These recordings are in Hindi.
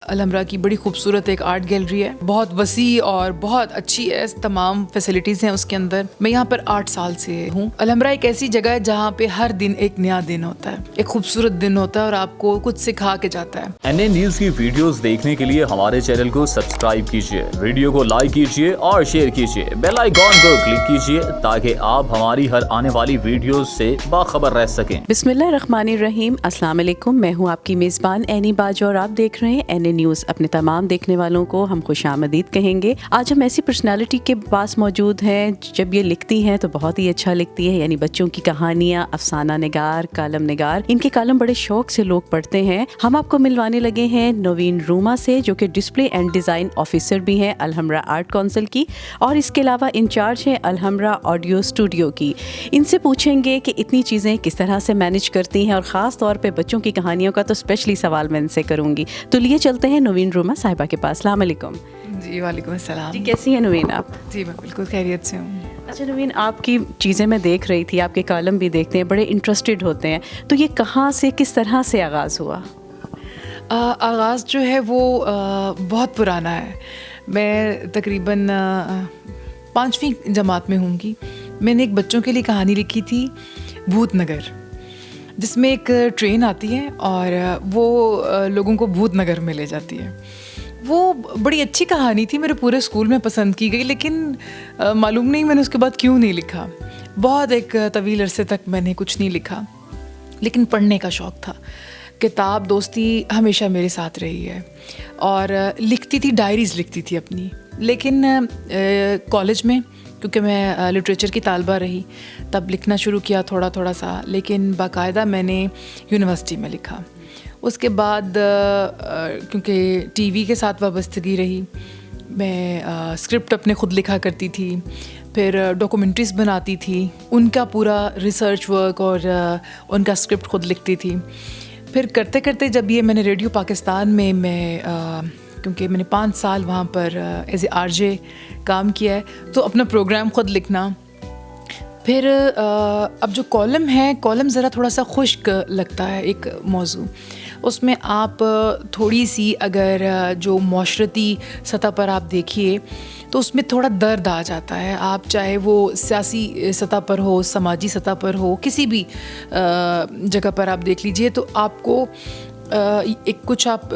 अलहमरा की बड़ी खूबसूरत एक आर्ट गैलरी है, बहुत वसी और बहुत अच्छी है, तमाम फैसिलिटीज़ हैं उसके अंदर। मैं यहाँ पर 8 साल से हूँ। अलहमरा एक ऐसी जगह है जहाँ पे हर दिन एक नया दिन होता है, एक खूबसूरत दिन होता है और आपको कुछ सिखा के जाता है। एनए न्यूज़ की वीडियोस देखने के लिए हमारे चैनल को सब्सक्राइब कीजिए, वीडियो को लाइक कीजिए और शेयर कीजिए, बेल आइकॉन को क्लिक कीजिए ताकि आप हमारी हर आने वाली वीडियोस से बाखबर रह सकें। बिस्मिल्लाहिर्रहमानिर्रहीम, अस्सलाम वालेकुम। मैं हूँ आपकी मेज़बान एनी बाजो और आप देख रहे हैं एनए न्यूज़। अपने तमाम देखने वालों को हम खुशामदीद कहेंगे। आज हम ऐसी पर्सनालिटी के पास मौजूद हैं, जब ये लिखती हैं तो बहुत ही अच्छा लिखती है, यानी बच्चों की कहानियाँ, अफसाना निगार, कालम निगार। इनके कालम बड़े शौक से लोग पढ़ते हैं। हम आपको मिलवाने लगे हैं नवीन रूमा से, जो कि डिस्प्ले एंड डिज़ाइन ऑफिसर भी हैं अलहमरा आर्ट काउंसिल की, और इसके अलावा इंचार्ज हैं अलहमरा ऑडियो स्टूडियो की। इनसे पूछेंगे कि इतनी चीज़ें किस तरह से मैनेज करती हैं, और ख़ास तौर पे बच्चों की कहानियों का तो स्पेशली सवाल मैं इनसे करूँगी। तो लिए चलते हैं नवीन रूमा साहिबा के पास। अस्सलाम वालेकुम। जी वालेकुम अस्सलाम। जी, कैसी हैं नवीन आप? जी मैं बिल्कुल खैरियत से हूँ। अच्छा नवीन, आपकी चीज़ें मैं देख रही थी, आपके कालम भी देखते हैं, बड़े इंटरेस्टेड होते हैं। तो ये कहाँ से, किस तरह से आगाज़ हुआ? आगाज़ जो है वो बहुत पुराना है। मैं तकरीबन 5वीं जमात में होंगी। मैंने एक बच्चों के लिए कहानी लिखी थी, भूतनगर, जिसमें एक ट्रेन आती है और वो लोगों को भूतनगर में ले जाती है। वो बड़ी अच्छी कहानी थी, मेरे पूरे स्कूल में पसंद की गई, लेकिन मालूम नहीं मैंने उसके बाद क्यों नहीं लिखा। बहुत एक तवील अरसे तक मैंने कुछ नहीं लिखा, लेकिन पढ़ने का शौक़ था। किताब दोस्ती हमेशा मेरे साथ रही है और लिखती थी, डायरीज़ लिखती थी अपनी। लेकिन कॉलेज में, क्योंकि मैं लिटरेचर की तालबा रही, तब लिखना शुरू किया थोड़ा थोड़ा सा, लेकिन बाकायदा मैंने यूनिवर्सिटी में लिखा। उसके बाद क्योंकि टीवी के साथ वाबस्तगी रही, मैं स्क्रिप्ट अपने ख़ुद लिखा करती थी, फिर डॉक्यूमेंट्रीज़ बनाती थी, उनका पूरा रिसर्च वर्क और उनका स्क्रिप्ट ख़ुद लिखती थी। फिर करते करते जब ये मैंने रेडियो पाकिस्तान में क्योंकि मैंने 5 साल वहाँ पर एज ए आरजे काम किया है, तो अपना प्रोग्राम ख़ुद लिखना। फिर अब जो कॉलम है, कॉलम ज़रा थोड़ा सा खुश्क लगता है एक मौजू। उसमें आप थोड़ी सी अगर जो माशरती सतह पर आप देखिए तो उसमें थोड़ा दर्द आ जाता है। आप चाहे वो सियासी सतह पर हो, समाजी सतह पर हो, किसी भी जगह पर आप देख लीजिए, तो आपको एक कुछ आप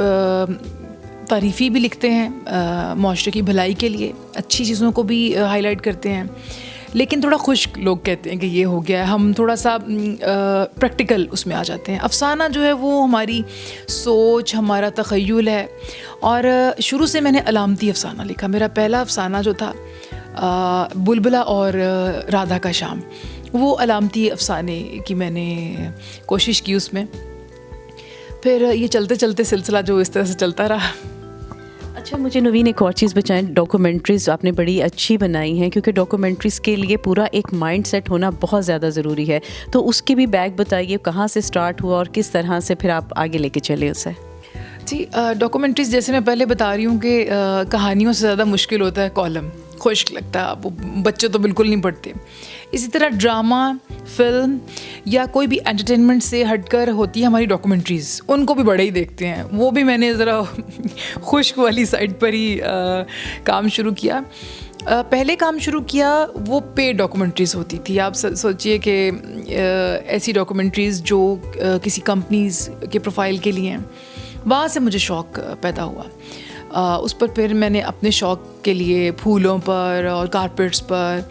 तारीफ़ी भी लिखते हैं माशरे की भलाई के लिए, अच्छी चीज़ों को भी हाईलाइट करते हैं, लेकिन थोड़ा खुश्क लोग कहते हैं कि ये हो गया है। हम थोड़ा सा प्रैक्टिकल उसमें आ जाते हैं। अफसाना जो है वो हमारी सोच, हमारा तख़य्युल है, और शुरू से मैंने अलामती अफसाना लिखा। मेरा पहला अफसाना जो था बुलबुला और राधा का शाम, वो अलामती अफसाने की मैंने कोशिश की उसमें। फिर ये चलते चलते सिलसिला जो इस तरह से चलता रहा। अच्छा, मुझे नवीन एक और चीज़ बताएं। डॉक्यूमेंट्रीज़ आपने बड़ी अच्छी बनाई हैं, क्योंकि डॉक्यूमेंट्रीज़ के लिए पूरा एक माइंड सेट होना बहुत ज़्यादा ज़रूरी है। तो उसकी भी बैक बताइए, कहाँ से स्टार्ट हुआ और किस तरह से फिर आप आगे लेके चले उसे? जी, डॉक्यूमेंट्रीज़ जैसे मैं पहले बता रही हूँ कि कहानियों से ज़्यादा मुश्किल होता है कॉलम, खुश्क लगता है, वो बच्चे तो बिल्कुल नहीं पढ़ते। इसी तरह ड्रामा, फिल्म या कोई भी एंटरटेनमेंट से हटकर होती है हमारी डॉक्यूमेंट्रीज़, उनको भी बड़े ही देखते हैं। वो भी मैंने ज़रा खुश्क वाली साइड पर ही काम शुरू किया। पहले काम शुरू किया वो पेड डॉक्यूमेंट्रीज़ होती थी। आप सोचिए कि ऐसी डॉक्यूमेंट्रीज़ जो किसी कंपनीज़ के प्रोफाइल के लिए हैं। वहाँ से मुझे शौक़ पैदा हुआ। उस पर फिर मैंने अपने शौक़ के लिए फूलों पर और कारपेट्स पर,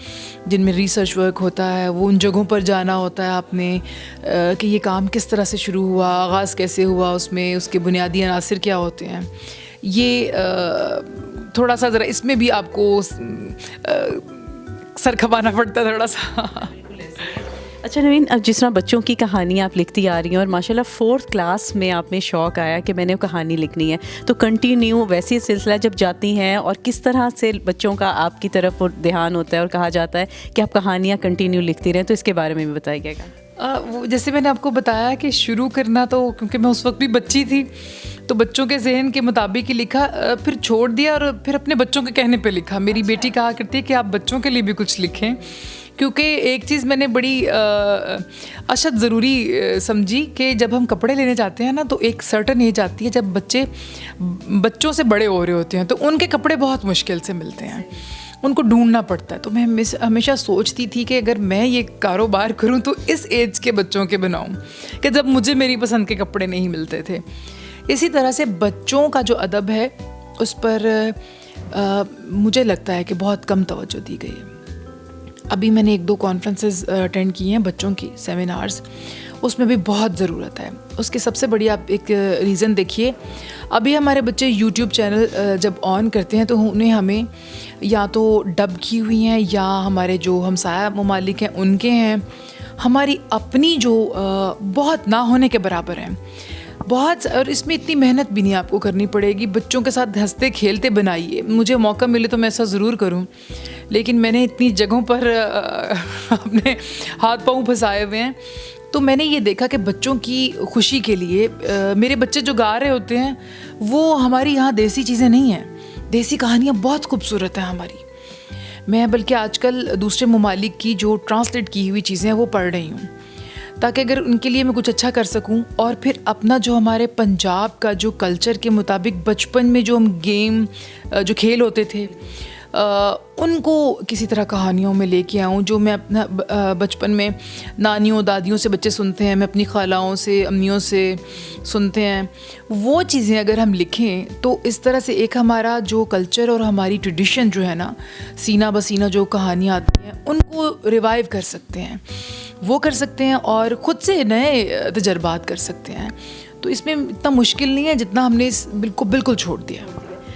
जिनमें रिसर्च वर्क होता है, वो उन जगहों पर जाना होता है आपने कि ये काम किस तरह से शुरू हुआ, आगाज़ कैसे हुआ, उसमें उसके बुनियादी अनासिर क्या होते हैं। ये थोड़ा सा ज़रा इसमें भी आपको सर खपाना पड़ता है थोड़ा सा। अच्छा नवीन, अब जिस तरह बच्चों की कहानी आप लिखती आ रही हैं और माशाल्लाह 4th क्लास में आप में शौक़ आया कि मैंने वो कहानी लिखनी है, तो कंटिन्यू वैसे सिलसिला जब जाती हैं और किस तरह से बच्चों का आपकी तरफ ध्यान होता है और कहा जाता है कि आप कहानियाँ कंटिन्यू लिखती रहें, तो इसके बारे में भी बताइएगा। जैसे मैंने आपको बताया कि शुरू करना तो, क्योंकि मैं उस वक्त भी बच्ची थी, तो बच्चों के जहन के मुताबिक ही लिखा, फिर छोड़ दिया और फिर अपने बच्चों के कहने पे लिखा। मेरी बेटी कहा करती है कि आप बच्चों के लिए भी कुछ लिखें, क्योंकि एक चीज़ मैंने बड़ी अशद ज़रूरी समझी कि जब हम कपड़े लेने जाते हैं ना, तो एक सर्टन एज आती है जब बच्चों से बड़े हो रहे होते हैं, तो उनके कपड़े बहुत मुश्किल से मिलते हैं, उनको ढूंढना पड़ता है। तो मैं हमेशा सोचती थी कि अगर मैं ये कारोबार करूं तो इस एज के बच्चों के बनाऊं, कि जब मुझे मेरी पसंद के कपड़े नहीं मिलते थे। इसी तरह से बच्चों का जो अदब है उस पर मुझे लगता है कि बहुत कम तवज्जो दी गई है। अभी मैंने 1-2 कॉन्फ्रेंसेस अटेंड की हैं बच्चों की, सेमिनार्स, उसमें भी बहुत ज़रूरत है। उसके सबसे बड़ी आप एक रीज़न देखिए, अभी हमारे बच्चे यूट्यूब चैनल जब ऑन करते हैं तो उन्हें हमें या तो डब की हुई हैं या हमारे जो हमसाया ममालिक हैं उनके हैं, हमारी अपनी जो बहुत ना होने के बराबर हैं बहुत। और इसमें इतनी मेहनत भी नहीं आपको करनी पड़ेगी, बच्चों के साथ हंसते खेलते बनाइए। मुझे मौका मिले तो मैं ऐसा ज़रूर करूं, लेकिन मैंने इतनी जगहों पर अपने हाथ पाँव फंसाए हुए हैं, तो मैंने ये देखा कि बच्चों की खुशी के लिए मेरे बच्चे जो गा रहे होते हैं वो हमारी यहाँ देसी चीज़ें नहीं हैं, देसी कहानियाँ बहुत खूबसूरत हैं हमारी। मैं बल्कि आजकल दूसरे ममालिक की जो ट्रांसलेट की हुई चीज़ें हैं वो पढ़ रही हूँ, ताकि अगर उनके लिए मैं कुछ अच्छा कर सकूं। और फिर अपना जो हमारे पंजाब का जो कल्चर के मुताबिक बचपन में जो हम गेम जो खेल होते थे उनको किसी तरह कहानियों में लेके आऊँ, जो मैं अपना बचपन में नानियों दादियों से बच्चे सुनते हैं, मैं अपनी खालाओं से अम्मियों से सुनते हैं, वो चीज़ें अगर हम लिखें तो इस तरह से एक हमारा जो कल्चर और हमारी ट्रेडिशन जो है ना, सीना बसीना जो कहानियाँ आती हैं उनको रिवाइव कर सकते हैं, वो कर सकते हैं और ख़ुद से नए तजर्बात कर सकते हैं। तो इसमें इतना मुश्किल नहीं है जितना हमने इस बिल्कुल छोड़ दिया।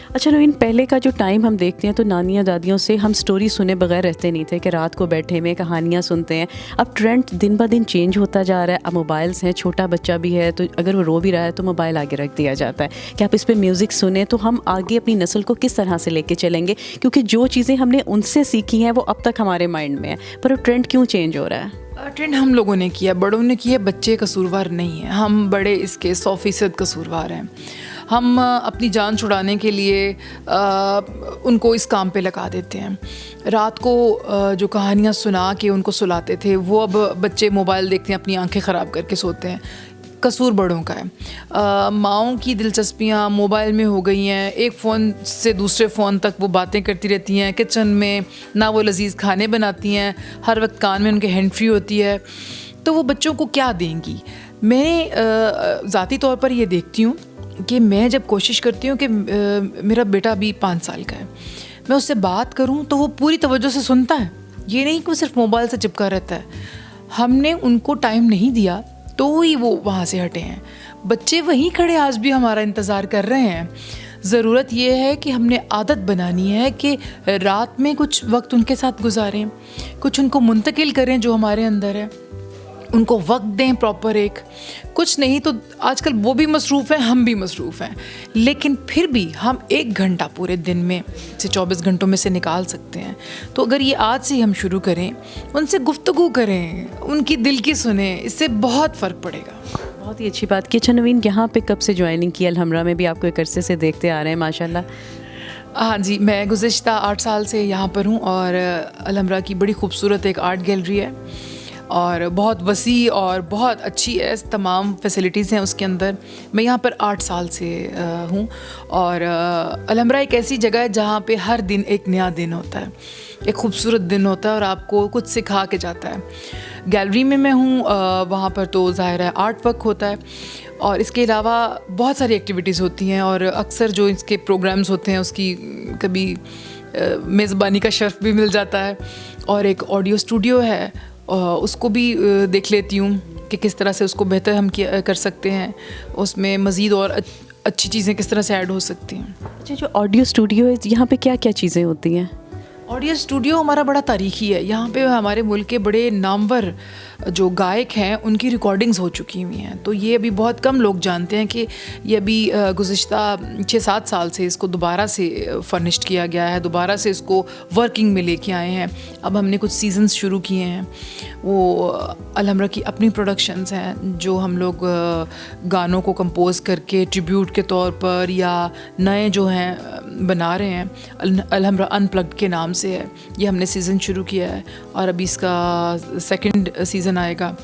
अच्छा नवीन, पहले का जो टाइम हम देखते हैं तो नानियाँ दादियों से हम स्टोरी सुने बगैर रहते नहीं थे कि रात को बैठे में कहानियाँ सुनते हैं। अब ट्रेंड दिन ब दिन चेंज होता जा रहा है। अब मोबाइल्स हैं, छोटा बच्चा भी है तो अगर वो रो भी रहा है तो मोबाइल आगे रख दिया जाता है कि आप इस पर म्यूज़िक सुने। तो हम आगे अपनी नस्ल को किस तरह से लेके चलेंगे, क्योंकि जो चीज़ें हमने उनसे सीखी हैं वो अब तक हमारे माइंड में है, पर वो ट्रेंड क्यों चेंज हो रहा है? ट्रेंड हम लोगों ने किया, बड़ों ने किया, बच्चे कसूरवार नहीं हैं। हम बड़े इसके 100% कसूरवार हैं। हम अपनी जान छुड़ाने के लिए उनको इस काम पे लगा देते हैं। रात को जो कहानियाँ सुना के उनको सुलाते थे वो अब बच्चे मोबाइल देखते हैं, अपनी आंखें ख़राब करके सोते हैं। कसूर बड़ों का है। माँओं की दिलचस्पियाँ मोबाइल में हो गई हैं, एक फ़ोन से दूसरे फ़ोन तक वो बातें करती रहती हैं। किचन में ना वो लजीज़ खाने बनाती हैं, हर वक्त कान में उनके हैंड फ्री होती है, तो वो बच्चों को क्या देंगी। मैं ज़ाती तौर पर ये देखती हूँ कि मैं जब कोशिश करती हूँ कि मेरा बेटा अभी 5 साल का है, मैं उससे बात करूँ तो वो पूरी तवज्जो से सुनता है, ये नहीं कि वो सिर्फ मोबाइल से चिपका रहता है। हमने उनको टाइम नहीं दिया तो ही वो वहाँ से हटे हैं। बच्चे वहीं खड़े आज भी हमारा इंतज़ार कर रहे हैं। ज़रूरत ये है कि हमने आदत बनानी है कि रात में कुछ वक्त उनके साथ गुजारें, कुछ उनको मुंतकिल करें जो हमारे अंदर है, उनको वक्त दें प्रॉपर। एक कुछ नहीं तो आजकल वो भी मसरूफ़ हैं, हम भी मसरूफ़ हैं, लेकिन फिर भी हम 1 घंटा पूरे दिन में से 24 घंटों में से निकाल सकते हैं। तो अगर ये आज से ही हम शुरू करें, उनसे गुफ्तगू करें, उनकी दिल की सुने, इससे बहुत फ़र्क पड़ेगा। बहुत ही अच्छी बात की। अच्छा नवीन, यहाँ पे कब से ज्वाइनिंग की? अलहमरा में भी आपको एक अरसे से देखते आ रहे हैं माशाल्लाह। हाँ जी, मैं गुज़िश्ता 8 साल से यहाँ पर हूँ और अलहमरा की बड़ी खूबसूरत एक आर्ट गैलरी है और बहुत वसी और बहुत अच्छी है, तमाम फैसिलिटीज़ हैं उसके अंदर। मैं यहाँ पर 8 साल से हूँ और अलहमरा एक ऐसी जगह है जहाँ पे हर दिन एक नया दिन होता है, एक खूबसूरत दिन होता है और आपको कुछ सिखा के जाता है। गैलरी में मैं हूँ, वहाँ पर तो ज़ाहिर है आर्ट वर्क होता है और इसके अलावा बहुत सारी एक्टिविटीज़ होती हैं और अक्सर जो इसके प्रोग्राम्स होते हैं उसकी कभी मेज़बानी का शर्फ भी मिल जाता है। और एक ऑडियो स्टूडियो है, उसको भी देख लेती हूँ कि किस तरह से उसको बेहतर हम कर सकते हैं, उसमें मज़ीद और अच्छी चीज़ें किस तरह से ऐड हो सकती हैं। अच्छा, जो ऑडियो स्टूडियो है यहाँ पे क्या क्या चीज़ें होती हैं? ऑडियो स्टूडियो हमारा बड़ा तारीख़ी है। यहाँ पे हमारे मुल्क के बड़े नामवर जो गायक हैं उनकी रिकॉर्डिंग्स हो चुकी हुई हैं, तो ये अभी बहुत कम लोग जानते हैं कि ये अभी गुज़िश्ता 6-7 साल से इसको दोबारा से फर्निश्ड किया गया है, दोबारा से इसको वर्किंग में लेके आए हैं। अब हमने कुछ सीजन्स शुरू किए हैं, वो अलहमरा की अपनी प्रोडक्शंस हैं जो हम लोग गानों को कंपोज़ करके ट्रिब्यूट के तौर पर या नए जो हैं बना रहे हैं। अलहमरा अनप्लग्ड के नाम से है। ये हमने सीज़न शुरू किया है और अभी इसका सेकंड सीज़न आएगा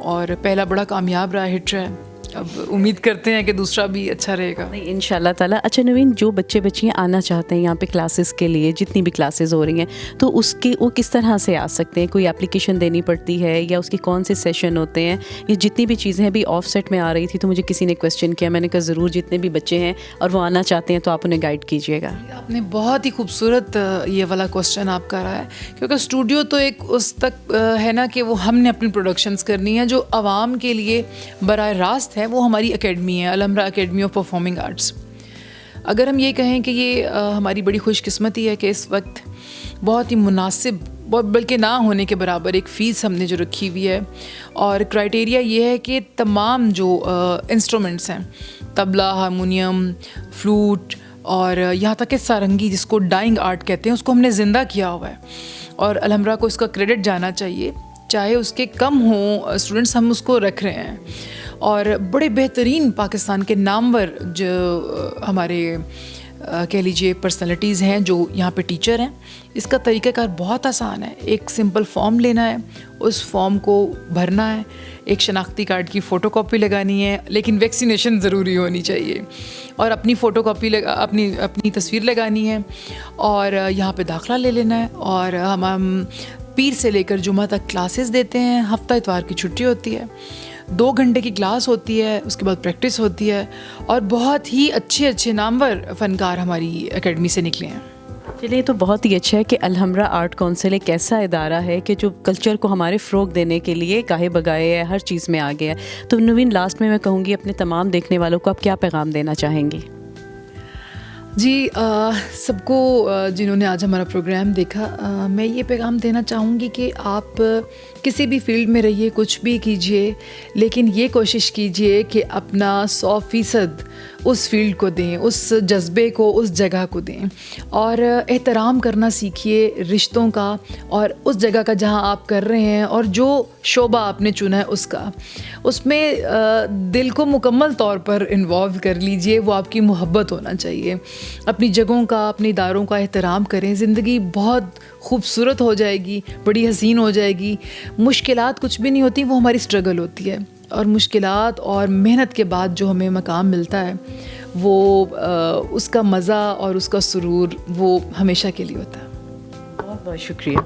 और पहला बड़ा कामयाब रहा, हिट रहा है। अब उम्मीद करते हैं कि दूसरा भी अच्छा रहेगा। नहीं, इंशाल्लाह ताला। अच्छा नवीन, जो बच्चे बच्चियाँ आना चाहते हैं यहाँ पे क्लासेस के लिए, जितनी भी क्लासेस हो रही हैं, तो उसके वो किस तरह से आ सकते हैं? कोई एप्लीकेशन देनी पड़ती है या उसके कौन से सेशन होते हैं? ये जितनी भी चीज़ें हैं, अभी ऑफसेट में आ रही थी तो मुझे किसी ने क्वेश्चन किया, मैंने कहा ज़रूर, जितने भी बच्चे हैं और वो आना चाहते हैं तो आप उन्हें गाइड कीजिएगा। आपने बहुत ही खूबसूरत ये वाला क्वेश्चन आप करा है, क्योंकि स्टूडियो तो एक उस तक है ना कि वो हमने अपनी प्रोडक्शंस करनी है। जो आवाम के लिए बराह रास्त है वो हमारी एकेडमी है, अलहम्रा एकेडमी ऑफ परफॉर्मिंग आर्ट्स। अगर हम ये कहें कि ये हमारी बड़ी खुशकिस्मती है कि इस वक्त बहुत ही मुनासिब, बहुत बल्कि ना होने के बराबर एक फ़ीस हमने जो रखी हुई है, और क्राइटेरिया ये है कि तमाम जो इंस्ट्रूमेंट्स हैं, तबला, हारमोनियम, फ्लूट और यहाँ तक कि सारंगी, जिसको डाइंग आर्ट कहते हैं, उसको हमने ज़िंदा किया हुआ है और अलहम्रा को इसका क्रेडिट जाना चाहिए। चाहे उसके कम हों स्टूडेंट्स, हम उसको रख रहे हैं। और बड़े बेहतरीन पाकिस्तान के नामवर जो हमारे कह लीजिए पर्सनालिटीज़ हैं जो यहाँ पे टीचर हैं। इसका तरीक़ाकार बहुत आसान है। एक सिंपल फॉर्म लेना है, उस फॉर्म को भरना है, एक शनाख्ती कार्ड की फ़ोटोकॉपी लगानी है, लेकिन वैक्सीनेशन ज़रूरी होनी चाहिए, और अपनी फ़ोटोकॉपी अपनी तस्वीर लगानी है और यहाँ पे दाखिला ले लेना है। और हम पीर से लेकर जुमा तक क्लासेस देते हैं। हफ्ता इतवार की छुट्टी होती है, 2 घंटे की क्लास होती है, उसके बाद प्रैक्टिस होती है और बहुत ही अच्छे नामवर फ़नकार हमारी एकेडमी से निकले हैं। चलिए, तो बहुत ही अच्छा है कि अलहम्रा आर्ट काउंसिल एक ऐसा इदारा है कि जो कल्चर को हमारे फ़रोग़ देने के लिए गाहे बगाए है, हर चीज़ में आगे है। तो नवीन, लास्ट में मैं कहूँगी अपने तमाम देखने वालों को आप क्या पैगाम देना चाहेंगी? जी, सबको जिन्होंने आज हमारा प्रोग्राम देखा, मैं ये पैगाम देना चाहूँगी कि आप किसी भी फील्ड में रहिए, कुछ भी कीजिए, लेकिन ये कोशिश कीजिए कि अपना 100% उस फील्ड को दें, उस जज्बे को, उस जगह को दें, और एहतराम करना सीखिए रिश्तों का और उस जगह का जहाँ आप कर रहे हैं, और जो शोबा आपने चुना है उसका, उसमें दिल को मुकम्मल तौर पर इन्वॉल्व कर लीजिए। वो आपकी मोहब्बत होना चाहिए। अपनी जगहों का, अपने इदारों का एहतराम करें। ज़िंदगी बहुत खूबसूरत हो जाएगी, बड़ी हसीन हो जाएगी। मुश्किलात कुछ भी नहीं होती, वो हमारी स्ट्रगल होती है, और मुश्किलात और मेहनत के बाद जो हमें मकाम मिलता है वो उसका मज़ा और उसका सुरूर वो हमेशा के लिए होता है। बहुत बहुत शुक्रिया।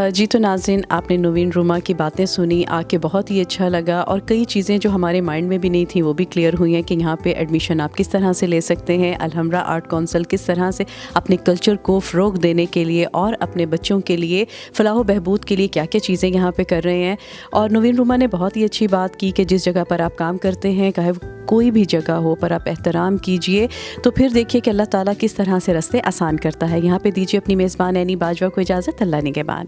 जी, तो नाज़रीन, आपने नवीन रुमा की बातें सुनी, आके बहुत ही अच्छा लगा, और कई चीज़ें जो हमारे माइंड में भी नहीं थी वो भी क्लियर हुई हैं कि यहाँ पे एडमिशन आप किस तरह से ले सकते हैं। अलहम्रा आर्ट काउंसिल किस तरह से अपने कल्चर को फ़रोग़ देने के लिए और अपने बच्चों के लिए फ़लाह व बहबूद के लिए क्या क्या चीज़ें यहाँ पे कर रहे हैं। और नवीन रुमा ने बहुत ही अच्छी बात की कि जिस जगह पर आप काम करते हैं, चाहे कोई भी जगह हो, पर आप एहतराम कीजिए, तो फिर देखिए कि अल्लाह ताला किस तरह से रास्ते आसान करता है। यहाँ पे दीजिए अपनी मेज़बान एनी बाजवा को इजाज़त। अल्लाह निगहबान।